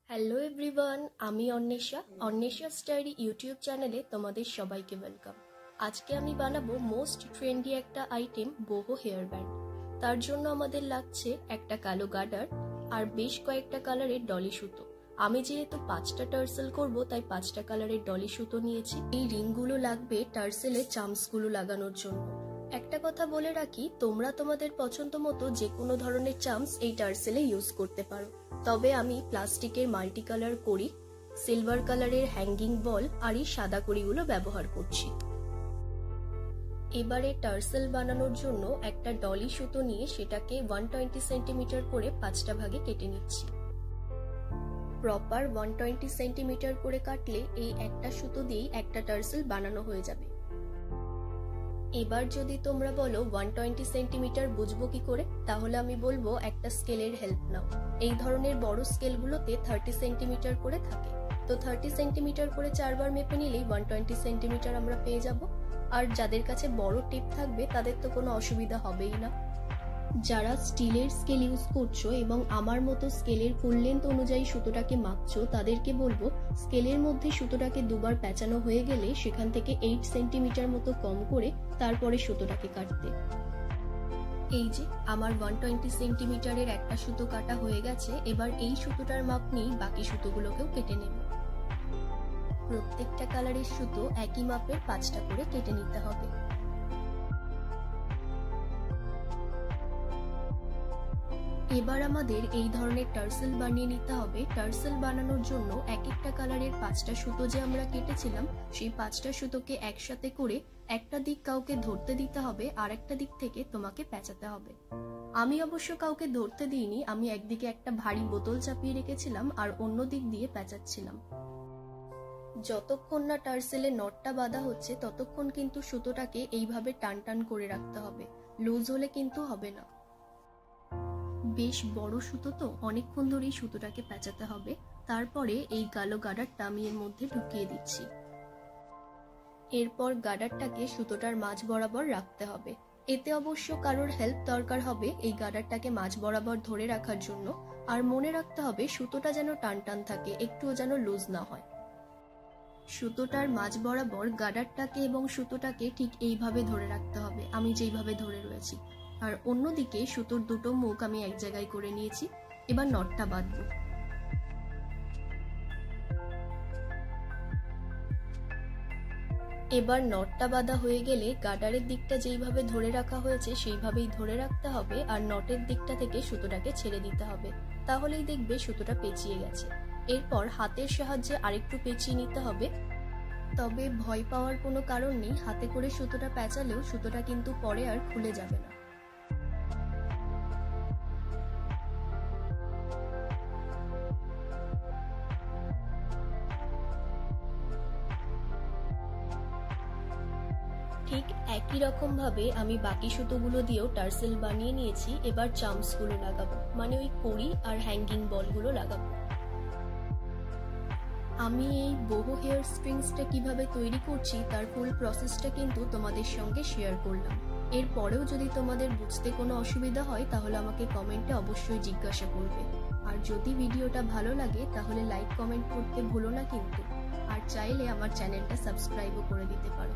Hello everyone, আমি Anwesha স্টাইরি YouTube চ্যানেলে তোমাদের সবাইকে ওয়েলকাম। আজকে আমি বানাবো মোস্ট ট্রেন্ডি একটা আইটেম, বোহো হেয়ার ব্যান্ড। তার জন্য আমাদের লাগছে একটা কালো গার্ডার আর বেশ কয়েকটা কালারের ডলি সুতো। আমি যেহেতু 5টা টার্সেল করব তাই 5টা কালারের ডলি সুতো নিয়েছি। এই রিংগুলো লাগবে টার্সেলে চাম্পসগুলো লাগানোর জন্য। একটা কথা বলে রাখি, তোমরা তোমাদের পছন্দ মতো যে কোনো ধরনের চাম্পস এই টার্সেলে ইউজ করতে পারো। তবে আমি প্লাস্টিকের মাল্টি কালার কড়ি, সিলভার কালারের হ্যাঙ্গিং বল আর এই সাদা কড়িগুলো ব্যবহার করছি। এবারে টার্সেল বানানোর জন্য একটা ডলি সুতো নিয়ে সেটাকে 120 সেন্টিমিটার করে 5টা ভাগে কেটে নিচ্ছি। প্রপার 120 সেন্টিমিটার করে কাটলে এই একটা সুতো দিয়েই একটা টার্সেল বানানো হয়ে যাবে। এবার যদি তোমরা বলো 120 সেন্টিমিটার বুঝবো কি করে, তাহলে আমি বলবো একটা স্কেলের হেল্প নাও। এই ধরনের বড় স্কেলগুলোতে 30 সেন্টিমিটার করে থাকে, তো 30 সেন্টিমিটার করে 4বার মেপে নিলেই 120 সেন্টিমিটার আমরা পেয়ে যাব। আর যাদের কাছে বড় টিপ থাকবে তাদের তো কোনো অসুবিধা হবেই না। যারা স্টিলের স্কেল ইউজ করছো এবং আমার মতো স্কেলের ফুল লেন্থ অনুযায়ী সুতোটাকে মাপছো, তাদেরকে বলবো স্কেলের মধ্যে সুতোটাকে দুবার পেঁচানো হয়ে গেলে সেখান থেকে 8 সেন্টিমিটার মতো কম করে তারপরে সুতোটাকে কাটতে। এই যে আমার 120 সেন্টিমিটারের একটা সুতো কাটা হয়ে গেছে। এবার এই সুতোটার মাপ নিয়ে বাকি সুতোগুলোকেও কেটে নেব। প্রত্যেকটা কালারের সুতো একই মাপের 5টা করে কেটে নিতে হবে। এবার আমাদের এই ধরনের টার্সেল বানিয়ে নিতে হবে। টার্সেল বানানোর জন্য এক একটা কালারের 5টা সুতো যে আমরা কেটেছিলাম, সেই 5টা সুতোকে একসাথে করে একটা দিক কাউকে ধরতে দিতে হবে আর একটা দিক থেকে তোমাকে পেঁচাতে হবে। আমি অবশ্য কাউকে ধরতে দিইনি, আমি একদিকে একটা ভারী বোতল চাপিয়ে রেখেছিলাম আর অন্য দিক দিয়ে পেঁচাচ্ছিলাম। যতক্ষণ না টার্সেলে নটটা বাঁধা হচ্ছে ততক্ষণ কিন্তু সুতোটাকে এইভাবে টান টান করে রাখতে হবে, লুজ হলে কিন্তু হবে না। বেশ বড় সুতো তো, অনেকক্ষণ ধরেই সুতোটাকে পেঁচাতে হবে। তারপরে এই কালো গার্ডারটা আমি এর মধ্যে ঢুকিয়ে দিচ্ছি। এরপর গার্ডারটাকে সুতোটার মাঝ বরাবর রাখতে হবে। এতে অবশ্য কারোর হেল্প দরকার হবে এই গার্ডারটাকে মাঝ বরাবর ধরে রাখার জন্য। আর মনে রাখতে হবে সুতোটা যেন টান টান থাকে, একটুও যেন লুজ না হয়। সুতোটার মাঝ বরাবর গার্ডারটাকে এবং সুতোটাকে ঠিক এইভাবে ধরে রাখতে হবে, আমি যেইভাবে ধরে রয়েছি। আর অন্যদিকে সুতোর দুটো মুখ আমি এক জায়গায় করে নিয়েছি। এবার নটটা বাঁধবো। এবার নটটা বাঁধা হয়ে গেলে গার্ডারের দিকটা যেইভাবে ধরে রাখা হয়েছে সেইভাবেই ধরে রাখতে হবে আর নটের দিকটা থেকে সুতোটাকে ছেড়ে দিতে হবে, তাহলেই দেখবে সুতোটা পেঁচিয়ে গেছে। এরপর হাতের সাহায্যে আরেকটু পেঁচিয়ে নিতে হবে। তবে ভয় পাওয়ার কোনো কারণ নেই, হাতে করে সুতোটা পেঁচালেও সুতোটা কিন্তু পরে আর খুলে যাবে না। ঠিক একই রকম ভাবে আমি বাকি সুতোগুলো দিয়েও টার্সেল বানিয়ে নিয়েছি। এবার চাম্পসগুলো লাগাবো, মানে ওই কড়ি আর হ্যাঙ্গিং বলগুলো লাগাবো। আমি এই বোহো হেয়ার স্ট্রিংসটা কিভাবে তৈরি করছি তার ফুল প্রসেসটা কিন্তু তোমাদের সঙ্গে শেয়ার করলাম। এরপরেও যদি তোমাদের বুঝতে কোনো অসুবিধা হয় তাহলে আমাকে কমেন্টে অবশ্যই জিজ্ঞাসা করবে। আর যদি ভিডিওটা ভালো লাগে তাহলে লাইক কমেন্ট করতে ভুলো না কিন্তু। আর চাইলে আমার চ্যানেলটা সাবস্ক্রাইবও করে দিতে পারো।